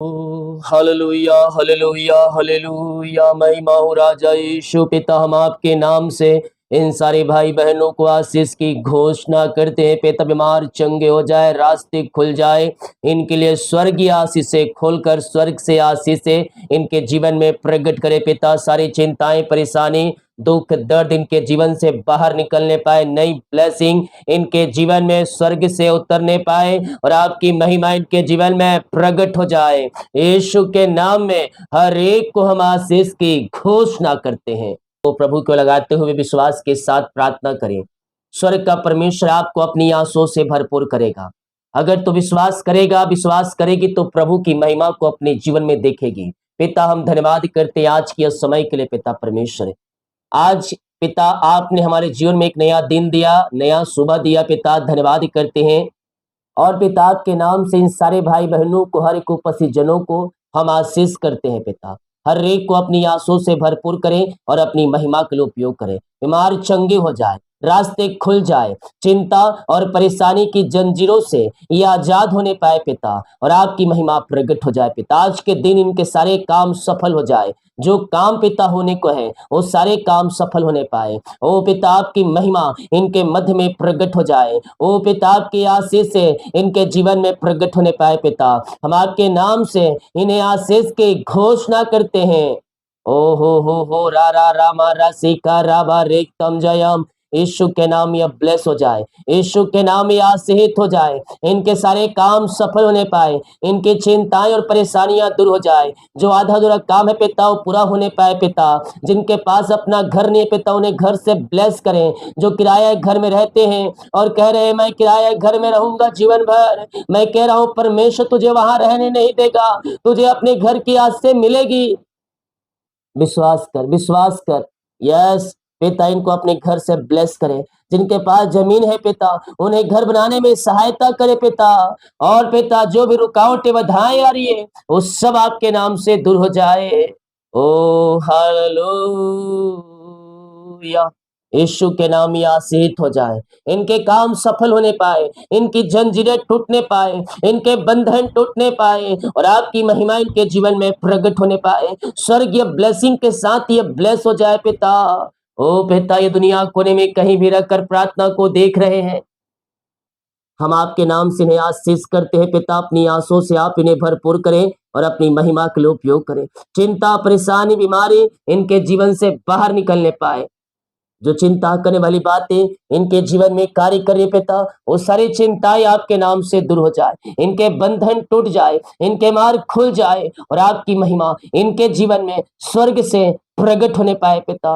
ओ hallelujah hallelujah hallelujah. महिमा हो राजा यीशु। पिता, हम आपके नाम से इन सारे भाई बहनों को आशीष की घोषणा करते हैं। पिता, बीमार चंगे हो जाए, रास्ते खुल जाए, इनके लिए स्वर्गीय आशीषें खोलकर स्वर्ग से आशीषें इनके जीवन में प्रकट करे। पिता, सारी चिंताएं, परेशानी, दुख, दर्द इनके जीवन से बाहर निकलने पाए, नई ब्लेसिंग इनके जीवन में स्वर्ग से उतरने पाए और आपकी महिमा इनके जीवन में प्रकट हो जाए। यीशु के नाम में हर एक को हम आशीष की घोषणा करते हैं। तो प्रभु को लगाते हुए विश्वास के साथ प्रार्थना करें। स्वर्ग का परमेश्वर आपको अपनी आंसुओं से भरपूर करेगा। अगर तू विश्वास करेगा, विश्वास करेगी, तो प्रभु की महिमा को अपने जीवन में देखेगी। पिता, हम धन्यवाद करते हैं आज के समय के लिए। पिता परमेश्वर, आज पिता आपने हमारे जीवन में एक नया दिन दिया, नया सुबह दिया। पिता धन्यवाद करते हैं और पिता आपके नाम से इन सारे भाई बहनों को, हर एक उपस्थित जनों को हम आशीष करते हैं। पिता, हर एक को अपनी आंसुओं से भरपूर करें और अपनी महिमा के लिए उपयोग करें। बीमार चंगे हो जाए, रास्ते खुल जाए, चिंता और परेशानी की जंजीरों से ये आजाद होने पाए पिता, और आपकी महिमा प्रकट हो जाए। पिता, आज के दिन इनके सारे काम सफल हो जाए। जो काम पिता होने को है वो सारे काम सफल होने पाए। ओ पिता, आपकी महिमा इनके मध्य में प्रकट हो जाए। ओ पिता, आपकी आशीष से इनके जीवन में प्रकट होने पाए। पिता, हम आपके नाम से इन्हें आशीष की घोषणा करते हैं। ओ हो रा रा रा मा रा सी का रा बा रे तम जयम। यीशु के नाम ये ब्लेस हो जाए, यीशु के नाम ये आशीषित हो जाए। इनके सारे काम सफल होने पाए, इनकी चिंताएं और परेशानियां दूर हो जाए। जो आधा अधूरा काम है पिता, वो पूरा होने पाए। पिता, जिनके पास अपना घर नहीं है पिता, उन्हें घर से ब्लेस करें। जो किराया घर में रहते हैं और कह रहे हैं मैं किराया घर में रहूंगा जीवन भर, मैं कह रहा हूं परमेश्वर तुझे वहां रहने नहीं देगा, तुझे अपने घर की आस से मिलेगी। विश्वास कर, विश्वास कर। यस पिता, इनको अपने घर से ब्लेस करें। जिनके पास जमीन है पिता, उन्हें घर बनाने में सहायता करे पिता। और पिता, जो भी रुकावटें बाधाएं आ रही है वो सब आपके नाम से दूर हो जाए। ओ हालेलुया। यीशु के नाम ये आशीषित हो जाए, इनके काम सफल होने पाए, इनकी जंजीरें टूटने पाए, इनके बंधन टूटने पाए और आपकी महिमा इनके जीवन में प्रकट होने पाए। स्वर्गीय ब्लेसिंग के साथ ये ब्लेस हो जाए पिता। ओ पिता, ये दुनिया कोने में कहीं भी रहकर प्रार्थना को देख रहे हैं, हम आपके नाम से इन्हें आशीष करते हैं। पिता, अपनी आंसुओं से आप इन्हें भरपूर करें और अपनी महिमा के लिए उपयोग करें। चिंता, परेशानी, बीमारी इनके जीवन से बाहर निकलने पाए। जो चिंता करने वाली बातें इनके जीवन में कार्य करे पिता, वो सारी चिंताएं आपके नाम से दूर हो जाए, इनके बंधन टूट जाए, इनके मार्ग खुल जाए और आपकी महिमा इनके जीवन में स्वर्ग से प्रकट होने पाए पिता।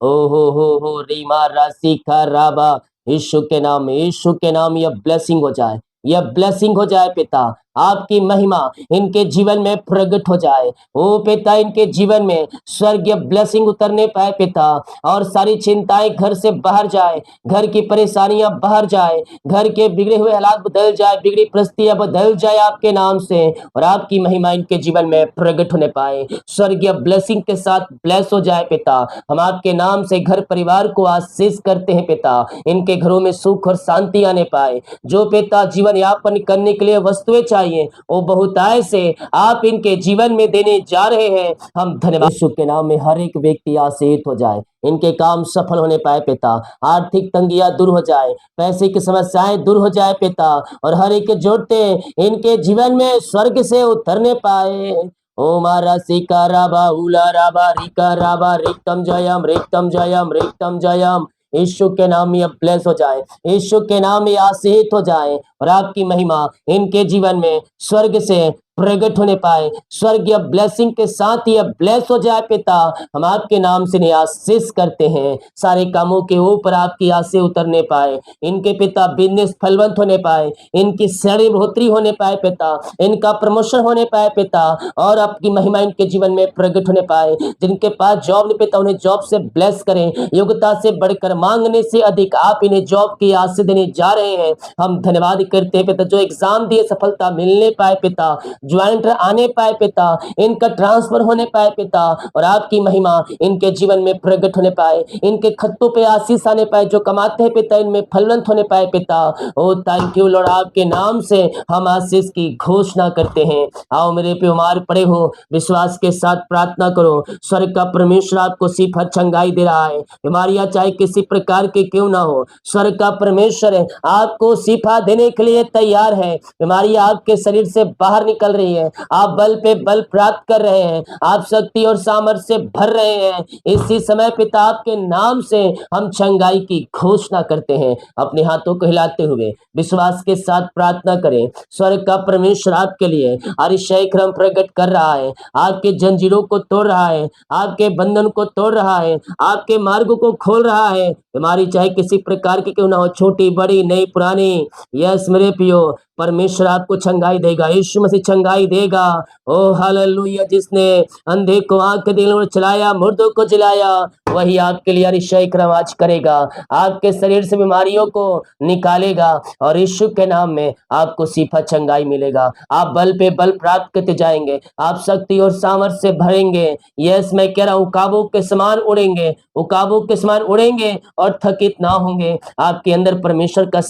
ओ हो रीमा राशि का राबा। यीशु के नाम में, यीशु के नाम यह ब्लेसिंग हो जाए, यह ब्लेसिंग हो जाए पिता। आपकी महिमा इनके जीवन में प्रकट हो जाए। ओ पिता, इनके जीवन में स्वर्गीय ब्लेसिंग उतरने पाए पिता, और सारी चिंताएं घर से बाहर जाए, घर की परेशानियां बाहर जाए, घर के बिगड़े हुए हालात बदल जाए, बिगड़ी परिस्थितियां बदल जाए आपके नाम से, और आपकी महिमा इनके जीवन में प्रकट होने पाए। स्वर्गीय ब्लेसिंग के साथ ब्लेस हो जाए पिता। हम आपके नाम से घर परिवार को आशीष करते हैं पिता। इनके घरों में सुख और शांति आने पाए। जो पिता जीवन यापन करने के लिए वस्तुएं चाहिए, वो बहुतायत से आप इनके जीवन में देने जा रहे हैं। हम धन्यवाद। यीशु के नाम में हर एक व्यक्ति आशीषित हो जाए, इनके काम सफल होने पाए पिता। आर्थिक तंगियां दूर हो जाए, पैसे की समस्याएं दूर हो जाए पिता, और हर एक जोड़ते इनके जीवन में स्वर्ग से उतरने पाए। ओ मारा सिका राबा उला राबा रिका राबा रिक्तम जयम रिक्तम जयम। यीशु के नाम में ब्लेस हो जाए, यीशु के नाम में आशीषित हो जाए, और आपकी महिमा इनके जीवन में स्वर्ग से प्रकट होने पाए। स्वर्गीय ब्लेसिंग के साथ ही ब्लेस हो जाए पिता। हम आपके नाम से इन्हें आशीष करते हैं। सारे कामों के ऊपर आपकी आशीष उतरने पाए, इनके पिता बिजनेस फलवंत होने पाए, इनकी श्रेणी बढ़ोतरी होने पाए पिता, इनका प्रमोशन होने पाए पिता, और आपकी महिमा इनके जीवन में प्रकट होने पाए। जिनके पास जॉब नहीं पिता, उन्हें जॉब से ब्लेस करें। योग्यता से बढ़कर, मांगने से अधिक आप इन्हें जॉब की आशीष देने जा रहे हैं। हम धन्यवाद करते हैं पिता। जो एग्जाम दिए सफलता मिलने पाए पिता, ज्वाइंट आने पाए पिता, इनका ट्रांसफर होने पाए पिता, और आपकी महिमा इनके जीवन में प्रकट होने पाए, इनके खत्तों पे आशीष आने पाए, जो कमाते हैं पिता इनमें फलवंत होने पाए पिता। ओ थैंक यू लॉर्ड, आपके नाम से हम आशीष की घोषणा करते हैं। आओ मेरे पे उमार पड़े हो, विश्वास के साथ प्रार्थना करो। स्वर्ग का परमेश्वर आपको सिफा चंगाई दे रहा है। बीमारियां चाहे किसी प्रकार की क्यों ना हो, स्वर्ग का परमेश्वर है आपको सिफा देने के लिए तैयार है। बीमारियां आपके शरीर से बाहर निकल रही है, आप बल पे बल प्राप्त कर रहे हैं, आप शक्ति और सामर्थ्य से भर रहे हैं। इसी समय पिता आपके नाम से हम चंगाई की घोषणा करते हैं। अपने हाथों को हिलाते हुए विश्वास के साथ प्रार्थना करें। स्वर्ग का परमेश्वर आपके लिए अतिशय क्रम प्रकट कर रहा है, आपके जंजीरों को तोड़ रहा है, आपके बंधन को तोड़ रहा है, आपके मार्ग को खोल रहा है। बीमारी चाहे किसी प्रकार की क्यों ना हो, छोटी बड़ी नई पुरानी, यस मेरे पियो, परमेश्वर आपको चंगाई देगा, यीशु मसीह चंगाई देगा। ओ हालेलुया, जिसने अंधे को आंख दिल और चलाया, मुर्दों को जिलाया, वही आपके लिए अतिशय क्रम आज करेगा, आपके शरीर से बीमारियों को निकालेगा, और यीशु के नाम में आपको सिफा चंगाई मिलेगा। आप बल पे बल प्राप्त करते जाएंगे, आप शक्ति और सामर्थ्य से भरेंगे। यस मैं कह रहा हूं, उकाबों के समान उड़ेंगे, उकाबों के समान उड़ेंगे और थकित ना होंगे। आपके अंदर परमेश्वर का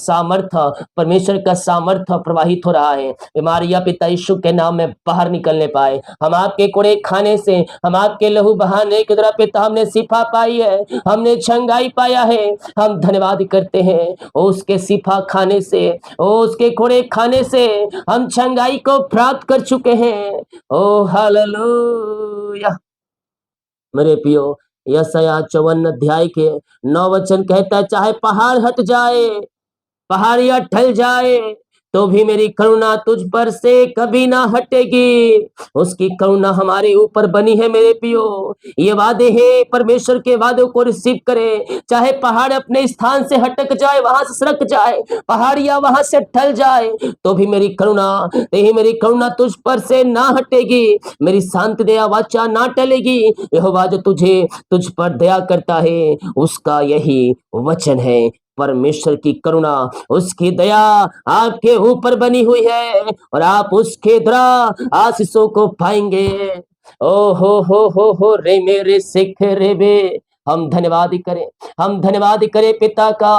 सामर्थ्य प्रवाहित हो रहा है। बीमारियां पिता यीशु के नाम में बाहर निकलने पाए। हम आपके कोड़े खाने से, हम आपके लहू बहाने के द्वारा पिता हमने सिफा पाई है, हमने चंगाई पाया है। हम धन्यवाद करते हैं, उसके सिफा खाने से, उसके कोड़े खाने से हम चंगाई को प्राप्त कर चुके हैं। ओ हालेलुया। मेरे पियो, यशायाह 54 अध्याय के 9 वचन कहता है, चाहे पहाड़ हट जाए, पहाड़ियां ढल जाए, तो भी मेरी करुणा तुझ पर से कभी ना हटेगी। उसकी करुणा हमारे ऊपर बनी है मेरे पियो। ये वादे हैं, परमेश्वर के वादों को रिसीव करें। चाहे पहाड़ अपने स्थान से हटक जाए, वहां से सरक जाए, पहाड़ियां वहां से ढल जाए, तो भी मेरी करुणा तुझ पर से ना हटेगी, मेरी शांति दया वाचा ना टलेगी। यहोवा जो तुझ पर दया करता है, उसका यही वचन है। परमेश्वर की करुणा, उसकी दया आपके ऊपर बनी हुई है, और आप उसके द्वारा आशीषों को पाएंगे। ओ हो रे मेरे सिख रे बे। हम धन्यवाद करें, हम धन्यवाद करें पिता का।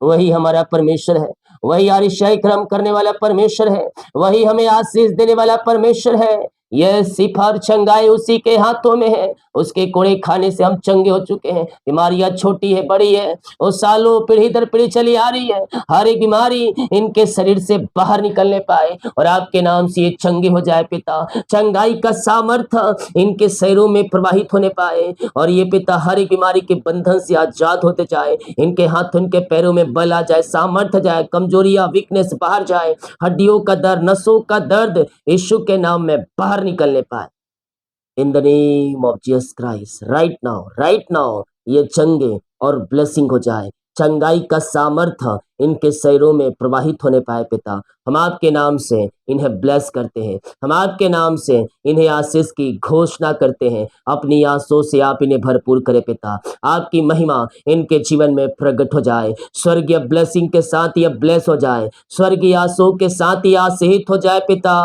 वही हमारा परमेश्वर है, वही अतिशय क्रम करने वाला परमेश्वर है, वही हमें आशीष देने वाला परमेश्वर है। यह सिफा और चंगाई उसी के हाथों में है। उसके कोड़े खाने से हम चंगे हो चुके हैं। बीमारियां छोटी है बड़ी है, वो सालों पीढ़ी दर पीढ़ी चली आ रही है, हर एक बीमारी इनके शरीर से बाहर निकलने पाए, और आपके नाम से ये चंगे हो जाए पिता। चंगाई का सामर्थ्य इनके शरीरों में प्रवाहित होने पाए, और ये पिता हर एक बीमारी के बंधन से आजाद होते जाए। इनके हाथों इनके पैरों में बल आ जाए, सामर्थ्य जाए, कमजोरियां वीकनेस बाहर जाए, हड्डियों का दर्द, नसों का दर्द यीशु के नाम में बाहर निकलने पाए। इन the name of Jesus Christ, right now ये चंगे और ब्लेसिंग हो जाए। चंगाई का सामर्थ्य इनके शरीरों में प्रवाहित होने पाए पिता। हम आपके नाम से इन्हें ब्लेस करते हैं, हम आपके नाम से इन्हें आशीष की घोषणा करते हैं। अपनी आंसुओं से आप इन्हें भरपूर करें पिता, आपकी महिमा इनके जीवन में प्रकट हो जाए। स्वर्गीय ब्लेसिंग के साथ ये ब्लेस हो जाए, स्वर्गीय आंसुओं के साथ ही आशीषित हो जाए पिता।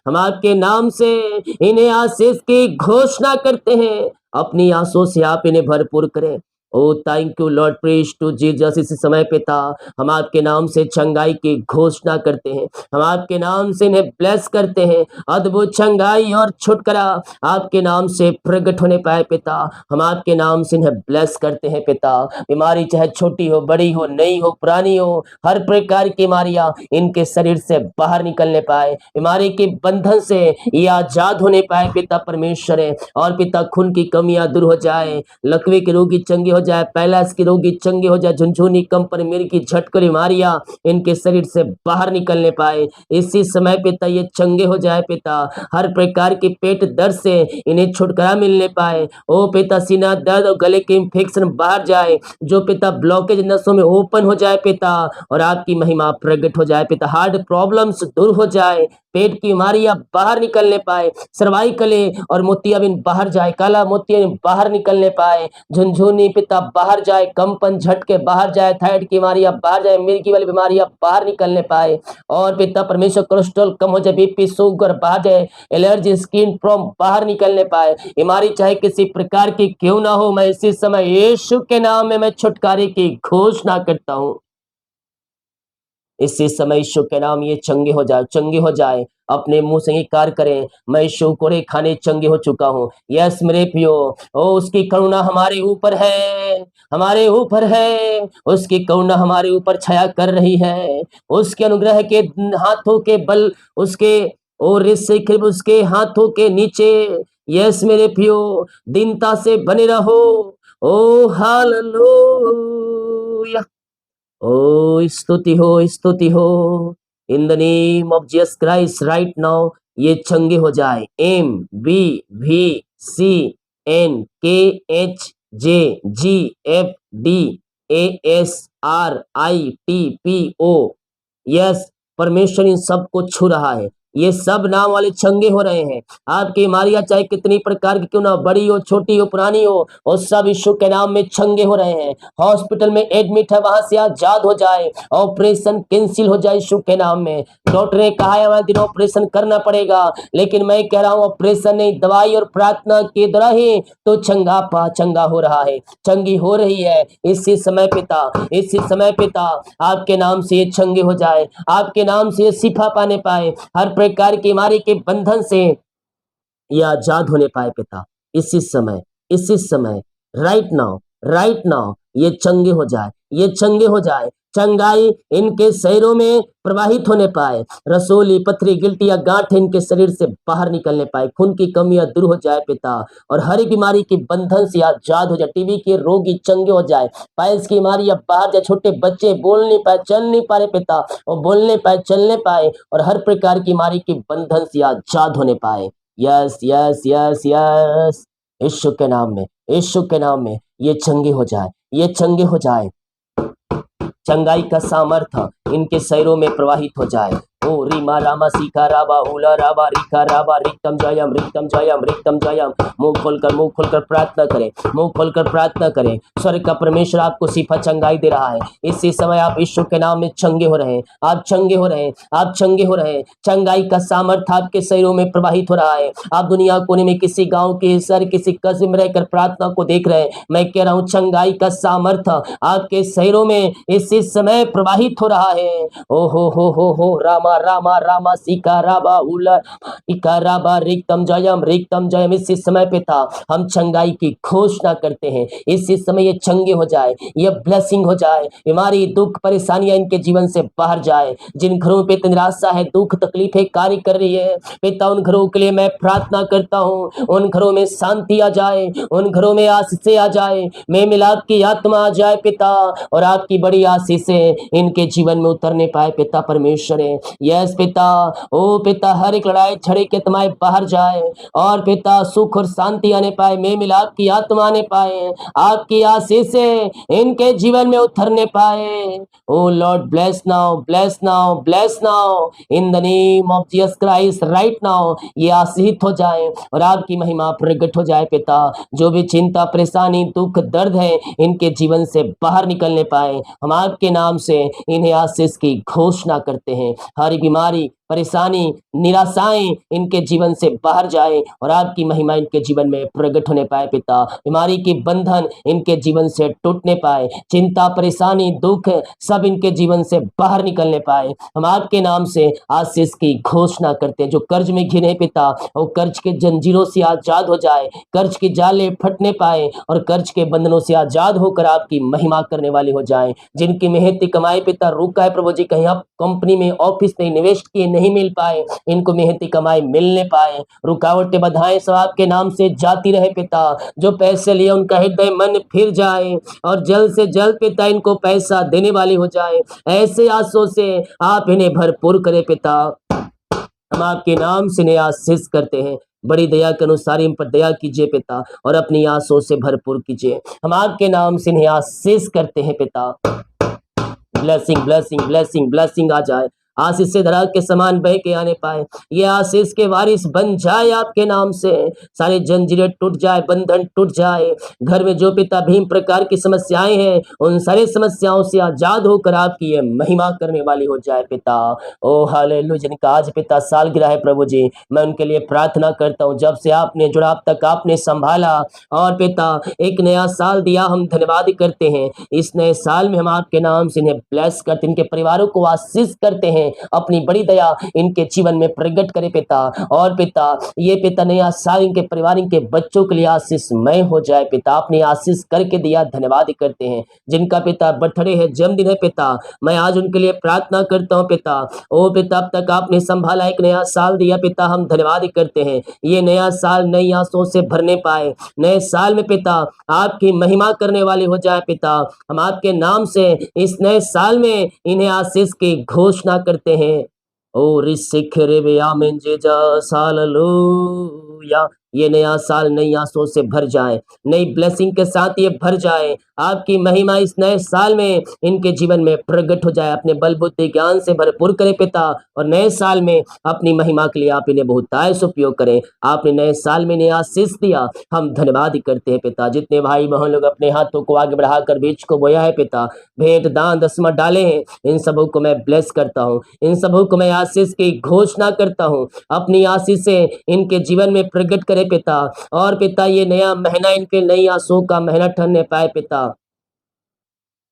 हम आपके नाम से इन्हें आशीष की घोषणा करते हैं। अपनी आंसुओं से आप इन्हें भरपूर करें। Oh thank you Lord, praise to Jesus. इस समय पिता हम आपके नाम से चंगाई की घोषणा करते हैं, हम आपके नाम से इन्हें ब्लेस करते हैं। अद्भुत चंगाई और छुटकारा आपके नाम से प्रकट होने पाए पिता। हम आपके नाम से इन्हें ब्लेस करते हैं पिता। बीमारी चाहे छोटी हो, बड़ी हो, नई हो, पुरानी हो, हर प्रकार की बीमारियां इनके शरीर से बाहर निकलने पाए, बीमारी के बंधन से ये आजाद होने पाए पिता परमेश्वर है। और पिता खून की कमियां दूर हो जाए, लकवे के रोगी चंगे हो जाए, पैलास के रोगी चंगे हो जाए, झुनझुनी कंपन मिर्गी झटकर बीमारियां इनके शरीर से बाहर निकलने पाए। इसी समय पिता ये चंगे हो जाए पिता। हर प्रकार की पेट दर्द से इन्हें छुटकारा मिलने पाए। ओ पिता सीना दर्द और गले के इंफेक्शन बाहर जाए, जो पिता ब्लॉकेज नसों में ओपन हो जाए पिता, और आपकी महिमा प्रकट हो जाए पिता। हार्ट प्रॉब्लम्स दूर हो जाए, पेट की बीमारियां बाहर निकलने पाए, सर्वाइकले और मोतियाबिंद बाहर जाए, काला मोतियाबिंद बाहर निकलने पाए, झुनझुनी पिता पिता बाहर जाए, कंपन झटके बाहर जाए, थायराइड की बीमारी अब बाहर जाए, मिर्गी वाली बीमारी अब बाहर निकलने पाए। और पिता परमेश्वर कोलेस्ट्रॉल कम हो जाए, बीपी शुगर बाहर जाए, एलर्जी स्किन प्रॉब्लम बाहर निकलने पाए। बीमारी चाहे किसी प्रकार की क्यों ना हो, मैं इसी समय यीशु के नाम में मैं छुटकारे की घोषणा करता हूं। इसी समय यीशु के नाम ये चंगे हो जाए, चंगे हो जाए। अपने मुंह से इंकार करें, मैं यीशु कोड़े खाने चंगे हो चुका हूँ। यस मेरे प्रियो, ओ उसकी करुणा हमारे ऊपर है, हमारे ऊपर है। उसकी करुणा हमारे ऊपर छाया कर रही है। उसके अनुग्रह के हाथों के बल, उसके और इससे उसके हाथों के नीचे, यस मेरे प्रियो, दीनता से बने रहो। ओ हालेलुया। ओ स्तुति हो इन the name of Jesus Christ right now. ये चंगे हो जाए। MBVCNKHJGFDASRITPO। यस, परमेश्वर इन सबको छू रहा है। ये सब नाम वाले चंगे हो रहे हैं। आपकी बीमारियां चाहे कितनी प्रकार की क्यों ना, बड़ी हो, छोटी हो, पुरानी हो, और सब यीशु के नाम में चंगे हो रहे हैं। हॉस्पिटल में एडमिट है, वहां से आजाद हो जाए, ऑपरेशन कैंसिल हो जाए यीशु के नाम में। डॉक्टर ने कहा है हमारे दिन ऑपरेशन करना पड़ेगा, लेकिन मैं कह रहा हूं ऑपरेशन नहीं, दवाई और प्रार्थना के द्वारा ही तो चंगा हो रहा है, चंगी हो रही है। इसी समय पिता, इसी समय पिता, आपके नाम से ये चंगे हो जाए, आपके नाम से ये शिफा पाने पाए, हर प्रकार की बीमारी के बंधन से ये आजाद होने पाए पिता। इसी समय राइट नाउ ये चंगे हो जाए, ये चंगे हो जाए। चंगाई इनके शरीरों में प्रवाहित होने पाए। रसोली, पथरी, गिल्टी या गांठ इनके शरीर से बाहर निकलने पाए। खून की कमियां दूर हो जाए पिता, और हर एक बीमारी के बंधन से आजाद हो जाए। टीबी के रोगी चंगे हो जाए, पाइल्स की बीमारी अब बाहर जाए। छोटे बच्चे बोल नहीं पाए, चल नहीं पा रहे पिता, और बोलने पाए, चलने पाए, और हर प्रकार की बीमारी के बंधन से आजाद होने पाए। यस यस यस यस, यीशु के नाम में, यीशु के नाम में ये चंगे हो जाए, ये चंगे हो जाए। चंगाई का सामर्थ्य इनके शरीरों में प्रवाहित हो जाए। ओ रीमा रामा सीखा राबा उला राबा रिका राबा रिक्तम जयम रिक्तम जयम रिक्तम जयम। मुंह खोलकर प्रार्थना करें, मुंह खोलकर प्रार्थना करें। स्वर्ग का परमेश्वर आपको सिफा चंगाई दे रहा है। इसी समय आप यीशु के नाम में चंगे हो रहे हैं, आप चंगे हो रहे हैं, आप चंगे हो रहे हैं। चंगाई का सामर्थ्य आपके शरीरों में प्रवाहित हो रहा है। आप दुनिया कोने में किसी गांव के शहर, किसी कस्बे में रहकर प्रार्थना को देख रहे हैं। मैं कह रहा हूं चंगाई का सामर्थ्य आपके शरीरों में इसी समय प्रवाहित हो रहा है। ओ हो रामा रामा रामा सीका राबा उला इका राबा रिक्तम जयम। इसी समय पिता हम चंगाई की घोषणा करते हैं। इसी समय ये चंगे हो जाए, ये ब्लेसिंग हो जाए। बीमारी, दुख, परेशानियां इनके जीवन से बाहर जाए। जिन घरों पे निराशा है, दुख, तकलीफें कार्य कर रही है पिता, उन घरों के लिए मैं प्रार्थना करता हूं। उन घरों में शांति आ जाए, उन घरों में आशीषें आ जाए, में मिलाप की आत्मा आ जाए पिता, और आपकी बड़ी आशीषें इनके जीवन में उतरने पाए पिता परमेश्वर है। यस पिता, ओ पिता, हर एक लड़ाई झड़े के तमाए बाहर जाए, और पिता सुख और शांति आने पाए, में मिलाप की आत्मा आने पाए, आपकी आशीषें इनके जीवन में उतरने पाए। Oh Lord bless now, bless now, bless now in the name of Jesus Christ right now. ये आशीषित हो जाए और आपकी महिमा प्रकट हो जाए पिता। जो भी चिंता, परेशानी, दुख, दर्द है इनके जीवन से बाहर निकलने पाए। हम आपके नाम से इन्हें आशीष की घोषणा करते हैं। हर बीमारी, परेशानी, निराशाएं इनके जीवन से बाहर जाए, और आपकी महिमा इनके जीवन में प्रकट होने पाए पिता। बीमारी के बंधन इनके जीवन से टूटने पाए, चिंता, परेशानी, दुख सब इनके जीवन से बाहर निकलने पाए। हम आपके नाम से आशीष की घोषणा करते हैं। जो कर्ज में घिरे पिता, वो कर्ज के जंजीरों से आजाद हो जाए, कर्ज के जाले फटने पाए, और कर्ज के बंधनों से आजाद होकर आपकी महिमा करने वाले हो जाए। जिनकी मेहनती कमाई पिता रुका है प्रभु जी, कहीं आप कंपनी में, ऑफिस में इन्वेस्ट किए नहीं मिल पाए, इनको मेहनती कमाई मिलने पाए। रुकावटें, बाधाएं सब आपके नाम से जाती रहे पिता। जो पैसे लिए उनका हृदय मन फिर जाए, और जल्द से जल्द पिता इनको पैसा देने वाली हो जाए। ऐसे आंसू से आप इन्हें भरपूर करें पिता। हम आपके नाम से इन्हें आशीष करते हैं। बड़ी दया के अनुसार इन पर दया कीजिए पिता, और अपनी आंसू से भरपूर कीजिए। हम आपके नाम से इन्हें आशीष करते हैं पिता। ब्लेसिंग ब्लेसिंग ब्लेसिंग ब्लेसिंग आ जाए, आशीष से धरा के समान बह के आने पाए। ये आशीष के वारिस बन जाए आपके नाम से, सारी जंजीरें टूट जाए, बंधन टूट जाए। घर में जो पिता भीम प्रकार की समस्याएं हैं, उन सारी समस्याओं से आजाद होकर आपकी ये महिमा करने वाली हो जाए पिता। ओ हालेलुया, जिनका आज पिता सालगिरह है प्रभु जी, मैं उनके लिए प्रार्थना करता हूँ। जब से आपने जुड़ा, अब तक आपने संभाला, और पिता एक नया साल दिया, हम धन्यवाद करते हैं। इस नए साल में हम आपके नाम से इन्हें ब्लेस करते, इनके परिवारों को आशीष करते हैं। अपनी बड़ी दया इनके जीवन में प्रकट करे पिता। और पिता ये पिता नया साल इनके परिवार, इनके बच्चों के लिए आशीषमय हो जाए पिता। आपने आशीष करके दिया, धन्यवाद करते हैं। जिनका पिता बर्थडे है, जन्मदिन है पिता, मैं आज उनके लिए प्रार्थना करता हूँ पिता। ओ पिता, अब तक आपने संभाला, एक नया साल दिया पिता, हम धन्यवाद करते हैं। ये नया साल नई आशों से भरने पाए, नए साल में पिता आपकी महिमा करने वाले हो जाए पिता। हम आपके नाम से इस नए साल में इन्हें आशीष की घोषणा करते हैं। ओ रिसिख रे आमीन जीसस हालेलुया। ये नया साल नई आशों से भर जाए, नई ब्लेसिंग के साथ ये भर जाए। आपकी महिमा इस नए साल में इनके जीवन में प्रकट हो जाए। अपने बल बुद्धि ज्ञान से भरपूर करे पिता, और नए साल में अपनी महिमा के लिए आप इन्हें बहुतायत उपयोग करें। आपने नए साल में इन्हें आशीष दिया, हम धन्यवाद करते हैं पिता। जितने भाई बहन लोग अपने हाथों को आगे बढ़ाकर बीज को बोया है पिता, भेंट दान दसवां डाले हैं, इन सबों को मैं ब्लेस करता हूँ, इन सबों को मैं आशीष की घोषणा करता हूँ। अपनी आशीष से इनके जीवन में प्रकट करे पिता। और पिता ये नया महीना इनके नई आशों का महीना ठहरने पाए पिता।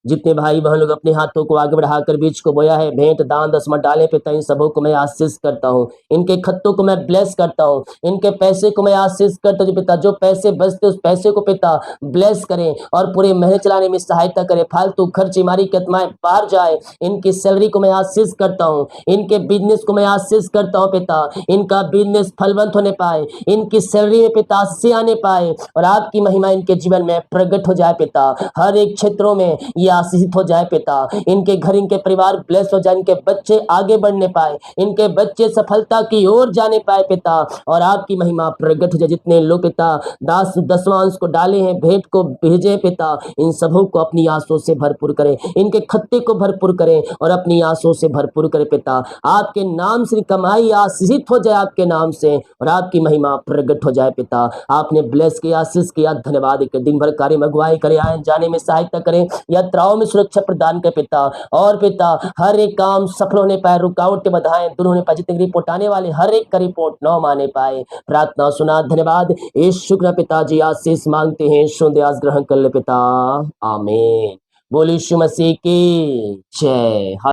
जितने भाई बहन लोग अपने हाथों को आगे बढ़ाकर बीज को बोया है, भेंट दान दसवां डाले पिता, इन सबों को मैं आशीष करता हूँ। इनके खत्तों को मैं ब्लेस करता हूँ, इनके पैसे को मैं आशीष करता हूँ पिता। जो पैसे बचते उस पैसे को पिता ब्लेस करें और पूरे महीने चलाने में सहायता करें। फालतू खर्चीमारी की आत्माएं बाहर जाए। इनकी सैलरी को मैं आशीष करता हूँ, इनके बिजनेस को मैं आशीष करता हूँ पिता। इनका बिजनेस फलवंत होने पाए, इनकी सैलरी में पिता आशीष आने पाए, और आपकी महिमा इनके जीवन में प्रकट हो जाए पिता। हर एक क्षेत्रों में ये आशीषित हो जाए पिता। इनके घर, इनके परिवार ब्लेस हो जाए, इनके बच्चे आगे बढ़ने पाए, इनके बच्चे सफलता की ओर जाने पाए पिता, और आपकी महिमा प्रकट हो जाए। जितने लोग पिता दसवां अंश को डाले हैं, भेंट को भेजे पिता, इन सबों को अपनी आंसुओं से भरपूर करें, इनके खत्ते को भरपूर करें और अपनी आंसुओं से भरपूर करें पिता। आपके नाम से कमाई आशीषित हो जाए, आपके नाम से, और आपकी महिमा प्रकट हो जाए पिता। आपने ब्लेस किया, आशीष किया, धन्यवाद। दिन भर कार्य में अगुवाई करें, आए जाने में सहायता करें, यात्राओं में सुरक्षा प्रदान कर पिता। और पिता हर एक काम सफल होने पाए, रुकावट बाधाएं दूर होने पाए। जितने रिपोर्ट आने वाले हर एक का रिपोर्ट न माने पाए। प्रार्थना सुना, धन्यवाद। इस शुक्र पिताजी आशीष मांगते हैं, शुद्ध ग्रहण कर ले पिता, आमीन। बोली यीशु मसीह की जय।